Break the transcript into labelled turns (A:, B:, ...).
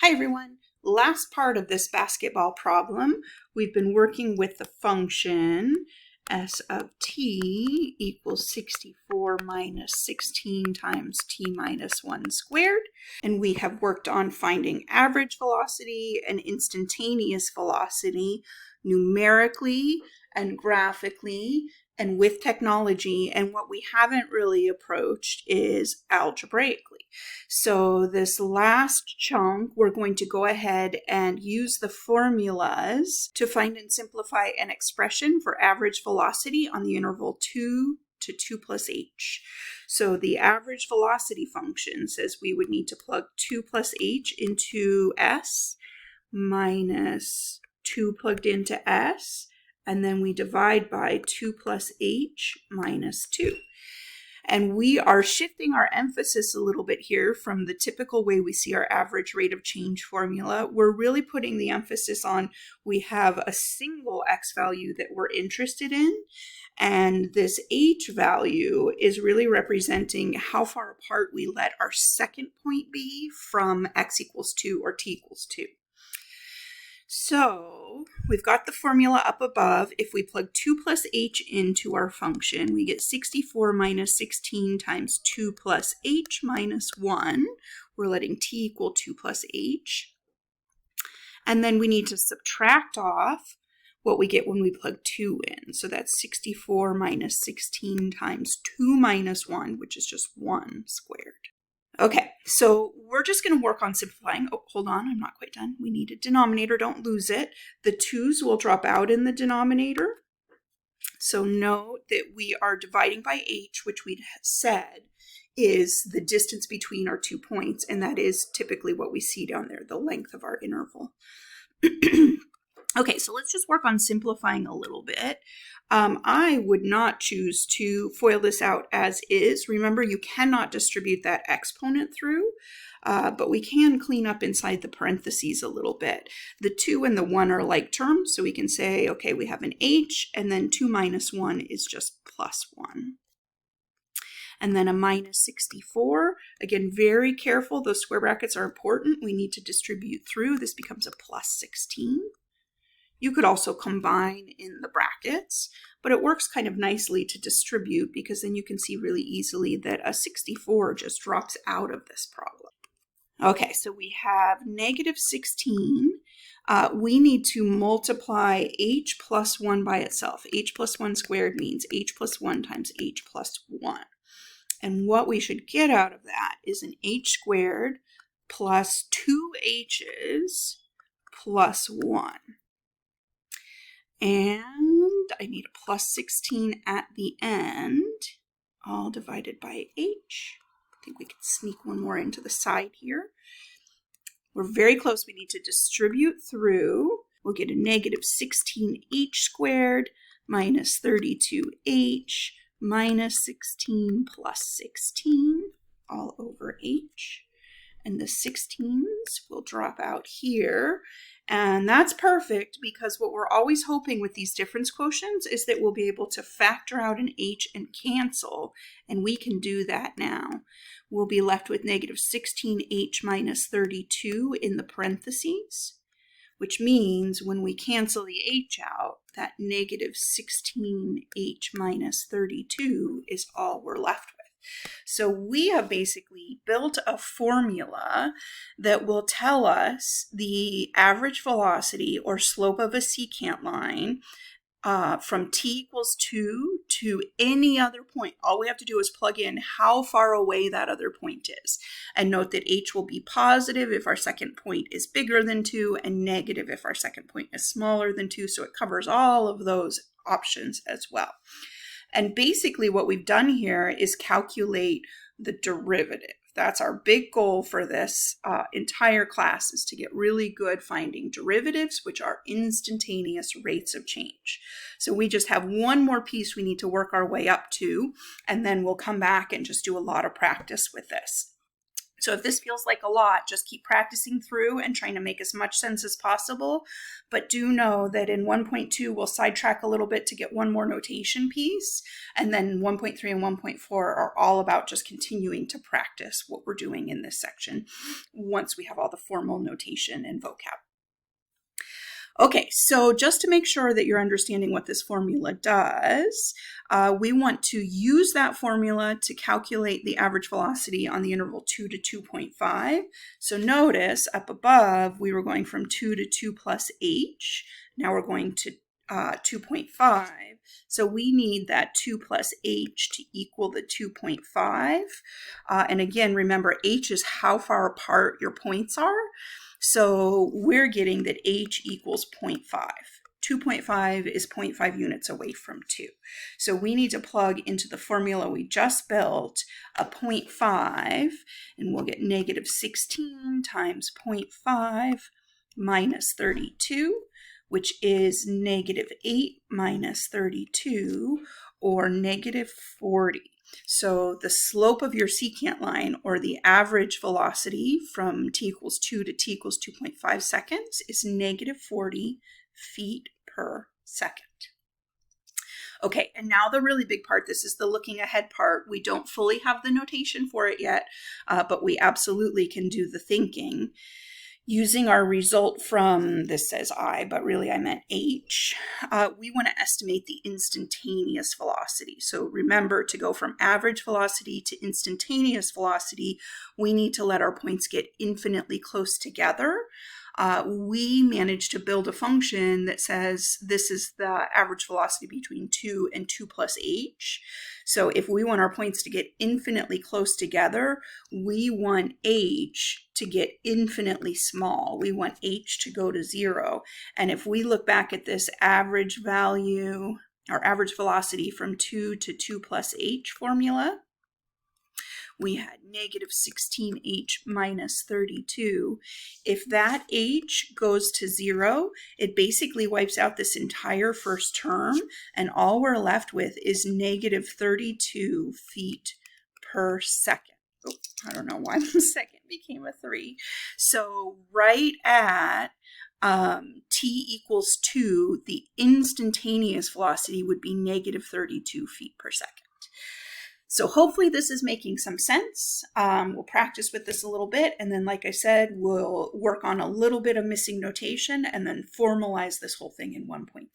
A: Hi everyone. Last part of this basketball problem, we've been working with the function s of t equals 64 minus 16 times t minus 1 squared. And we have worked on finding average velocity and instantaneous velocity numerically and graphically and with technology. And what we haven't really approached is algebraically. So this last chunk, we're going to go ahead and use the formulas to find and simplify an expression for average velocity on the interval 2 to 2 plus h. So the average velocity function says we would need to plug 2 plus h into s minus 2 plugged into s, and then we divide by 2 plus h minus 2. And we are shifting our emphasis a little bit here from the typical way we see our average rate of change formula. We're really putting the emphasis on we have a single x value that we're interested in, and this h value is really representing how far apart we let our second point be from x equals 2 or t equals 2. So we've got the formula up above. If we plug 2 plus h into our function, we get 64 minus 16 times 2 plus h minus 1. We're letting t equal 2 plus h. And then we need to subtract off what we get when we plug 2 in. So that's 64 minus 16 times 2 minus 1, which is just 1 squared. Okay, so we're just going to work on simplifying. Oh, hold on, I'm not quite done. We need a denominator, don't lose it. The 2's will drop out in the denominator. So note that we are dividing by h, which we said is the distance between our 2 points, and that is typically what we see down there, the length of our interval. Okay, so let's just work on simplifying a little bit. I would not choose to FOIL this out as is. Remember, you cannot distribute that exponent through, but we can clean up inside the parentheses a little bit. The 2 and the 1 are like terms, so we can say, okay, we have an h, and then 2 minus 1 is just plus 1. And then a minus 64. Again, very careful. Those square brackets are important. We need to distribute through. This becomes a plus 16. You could also combine in the brackets, but it works kind of nicely to distribute because then you can see really easily that a 64 just drops out of this problem. Okay, so we have negative 16. We need to multiply h plus 1 by itself. H plus 1 squared means h plus 1 times h plus 1. And what we should get out of that is an h squared plus 2 h's plus 1. And I need a plus 16 at the end, all divided by h. I think we can sneak one more into the side here. We're very close. We need to distribute through. We'll get a negative 16h squared minus 32h minus 16 plus 16 all over h. And the 16s will drop out here. And that's perfect because what we're always hoping with these difference quotients is that we'll be able to factor out an h and cancel, and we can do that now. We'll be left with negative 16h minus 32 in the parentheses, which means when we cancel the h out, that negative 16h minus 32 is all we're left with. So we have basically built a formula that will tell us the average velocity or slope of a secant line from t equals 2 to any other point. All we have to do is plug in how far away that other point is. And note that h will be positive if our second point is bigger than 2 and negative if our second point is smaller than 2. So it covers all of those options as well. And basically what we've done here is calculate the derivative. That's our big goal for this entire class, is to get really good finding derivatives, which are instantaneous rates of change. So we just have one more piece we need to work our way up to, and then we'll come back and just do a lot of practice with this. So if this feels like a lot, just keep practicing through and trying to make as much sense as possible. But do know that in 1.2, we'll sidetrack a little bit to get one more notation piece. And then 1.3 and 1.4 are all about just continuing to practice what we're doing in this section once we have all the formal notation and vocab. Okay, so just to make sure that you're understanding what this formula does, we want to use that formula to calculate the average velocity on the interval 2 to 2.5. So notice up above, we were going from 2 to 2 plus h. Now we're going to 2.5. So we need that 2 plus h to equal the 2.5. And again, remember, h is how far apart your points are. So we're getting that h equals 0.5. 2.5 is 0.5 units away from 2. So we need to plug into the formula we just built a 0.5, and we'll get negative 16 times 0.5 minus 32, which is negative 8 minus 32, or negative 40. So the slope of your secant line, or the average velocity from t equals 2 to t equals 2.5 seconds, is negative 40 feet per second. Okay, and now the really big part, this is the looking ahead part. We don't fully have the notation for it yet, but we absolutely can do the thinking. Using our result from, this says I, but really I meant h, we want to estimate the instantaneous velocity. So remember, to go from average velocity to instantaneous velocity, we need to let our points get infinitely close together. We managed to build a function that says this is the average velocity between 2 and 2 plus h. So if we want our points to get infinitely close together, we want h to get infinitely small. We want h to go to 0. And if we look back at this average value, our average velocity from 2 to 2 plus h formula, we had negative 16h minus 32. If that h goes to 0, it basically wipes out this entire first term, and all we're left with is negative 32 feet per second. Oh, I don't know why the second became a 3. So right at t equals 2, the instantaneous velocity would be negative 32 feet per second. So hopefully this is making some sense. We'll practice with this a little bit, and then like I said, we'll work on a little bit of missing notation and then formalize this whole thing in 1.3.